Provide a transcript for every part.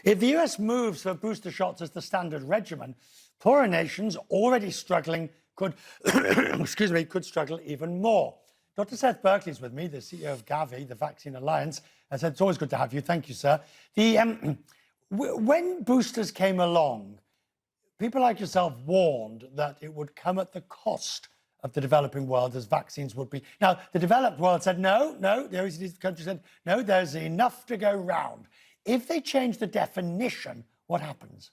If the US moves for booster shots as the standard regimen, poorer nations already struggling could, excuse me, could struggle even more. Dr. Seth Berkley is with me, the CEO of Gavi, the Vaccine Alliance. I said, it's always good to have you. Thank you, sir. When boosters came along, people like yourself warned that it would come at the cost of the developing world, as vaccines would be. Now, the developed world said, no, the OECD countries said, no, there's enough to go round. If they change the definition, what happens?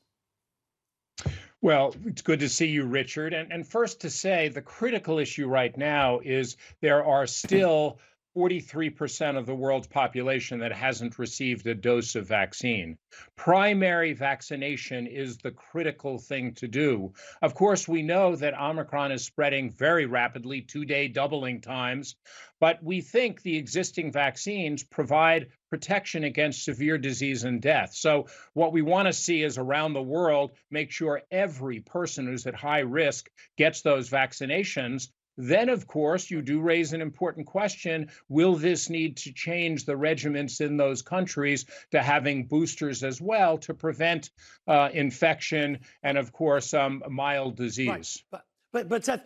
Well, it's good to see you, Richard. And first to say the critical issue right now is there are still 43% of the world's population that hasn't received a dose of vaccine. Primary vaccination is the critical thing to do. Of course, we know that Omicron is spreading very rapidly, 2-day doubling times, but we think the existing vaccines provide protection against severe disease and death. So what we want to see is around the world, make sure every person who's at high risk gets those vaccinations. Then, of course, you do raise an important question. Will this need to change the regimens in those countries to having boosters as well to prevent infection and, of course, mild disease? Right. But Seth,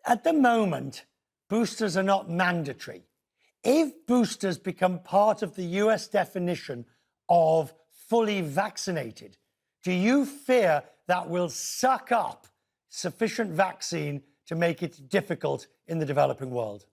at the moment, boosters are not mandatory. If boosters become part of the US definition of fully vaccinated, do you fear that will suck up sufficient vaccine to make it difficult in the developing world?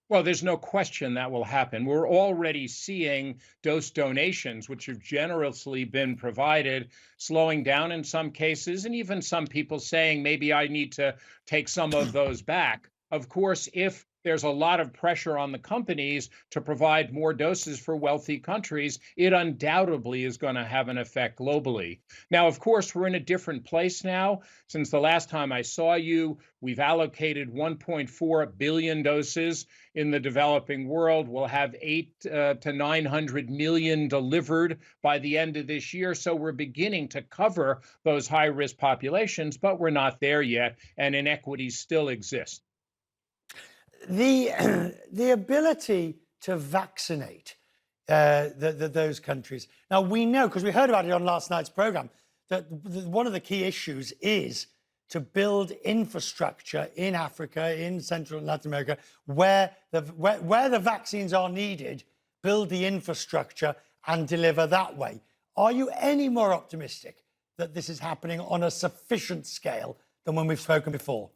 Well, there's no question that will happen. We're already seeing dose donations, which have generously been provided, slowing down in some cases, and even some people saying maybe I need to take some of those back. Of course, if there's a lot of pressure on the companies to provide more doses for wealthy countries, it undoubtedly is going to have an effect globally. Now, of course, we're in a different place now. Since the last time I saw you, we've allocated 1.4 billion doses in the developing world. We'll have 800 to 900 million delivered by the end of this year. So we're beginning to cover those high-risk populations, but we're not there yet, and inequities still exist. The ability to vaccinate those countries. Now, we know, because we heard about it on last night's program, that one of the key issues is to build infrastructure in Africa, in Central and Latin America, where the vaccines are needed, build the infrastructure and deliver that way. Are you any more optimistic that this is happening on a sufficient scale than when we've spoken before?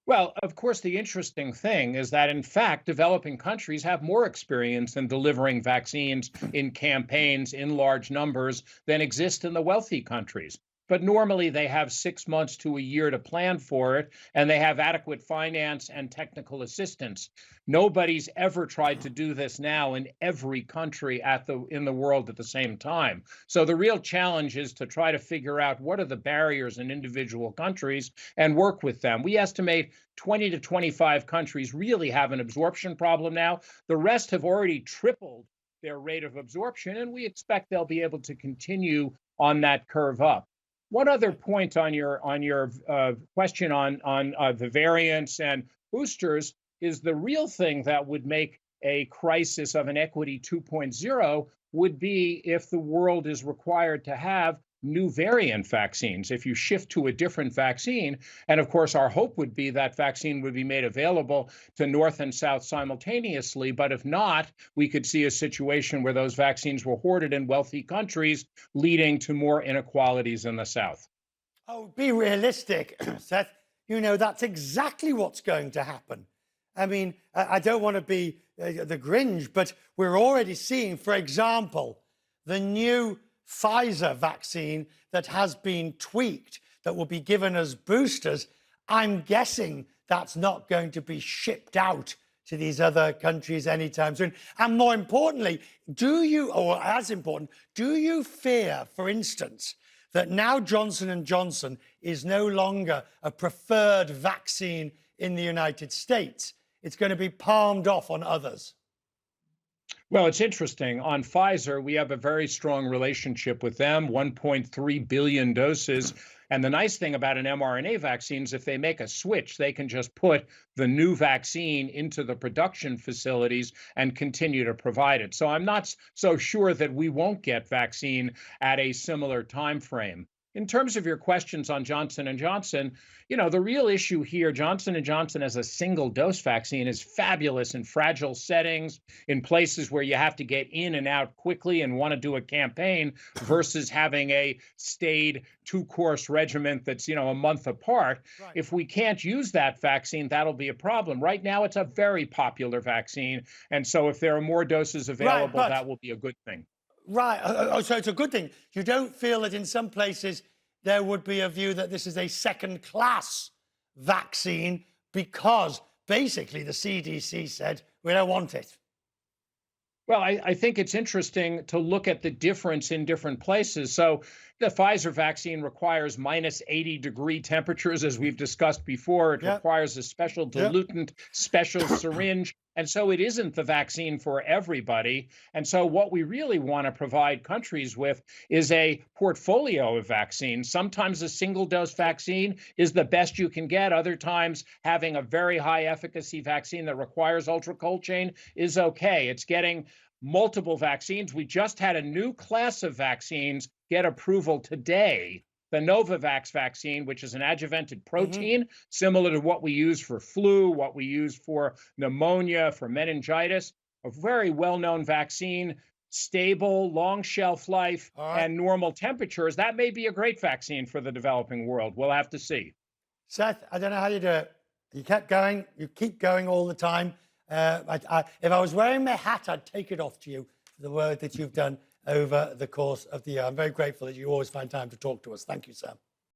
Well, of course, the interesting thing is that, in fact, developing countries have more experience in delivering vaccines in campaigns in large numbers than exist in the wealthy countries. But normally they have 6 months to a year to plan for it, and they have adequate finance and technical assistance. Nobody's ever tried to do this now in every country in the world at the same time. So the real challenge is to try to figure out what are the barriers in individual countries and work with them. We estimate 20 to 25 countries really have an absorption problem now. The rest have already tripled their rate of absorption, and we expect they'll be able to continue on that curve up. One other point on your question on the variants and boosters is the real thing that would make a crisis of inequity 2.0 would be if the world is required to have new variant vaccines. If you shift to a different vaccine, and of course our hope would be that vaccine would be made available to North and South simultaneously, but if not, we could see a situation where those vaccines were hoarded in wealthy countries, leading to more inequalities in the South. Oh, be realistic, Seth. You know, that's exactly what's going to happen. I mean, I don't want to be the Grinch, but we're already seeing, for example, the new Pfizer vaccine that has been tweaked that will be given as boosters. I'm guessing that's not going to be shipped out to these other countries anytime soon. And more importantly, do you fear, for instance, that now Johnson & Johnson is no longer a preferred vaccine in the United States? It's going to be palmed off on others. Well, it's interesting. On Pfizer, we have a very strong relationship with them, 1.3 billion doses. And the nice thing about an mRNA vaccine is if they make a switch, they can just put the new vaccine into the production facilities and continue to provide it. So I'm not so sure that we won't get vaccine at a similar time frame. In terms of your questions on Johnson & Johnson, the real issue here, Johnson & Johnson as a single dose vaccine is fabulous in fragile settings, in places where you have to get in and out quickly and want to do a campaign versus having a stayed 2-course regimen that's, a month apart. Right. If we can't use that vaccine, that'll be a problem. Right now, it's a very popular vaccine. And so if there are more doses available, that will be a good thing. Right. So it's a good thing. You don't feel that in some places there would be a view that this is a second-class vaccine because basically the CDC said we don't want it. Well, I think it's interesting to look at the difference in different places. So the Pfizer vaccine requires minus 80-degree temperatures, as we've discussed before. It requires a special diluent, special syringe. And so it isn't the vaccine for everybody. And so what we really want to provide countries with is a portfolio of vaccines. Sometimes a single dose vaccine is the best you can get. Other times, having a very high efficacy vaccine that requires ultra cold chain is okay. It's getting multiple vaccines. We just had a new class of vaccines get approval today. The Novavax vaccine, which is an adjuvanted protein, similar to what we use for flu, what we use for pneumonia, for meningitis, a very well-known vaccine, stable, long shelf life, and normal temperatures. That may be a great vaccine for the developing world. We'll have to see. Seth, I don't know how you do it. You kept going. You keep going all the time. If I was wearing my hat, I'd take it off to you for the work that you've done over the course of the year. I'm very grateful that you always find time to talk to us. Thank you, sir.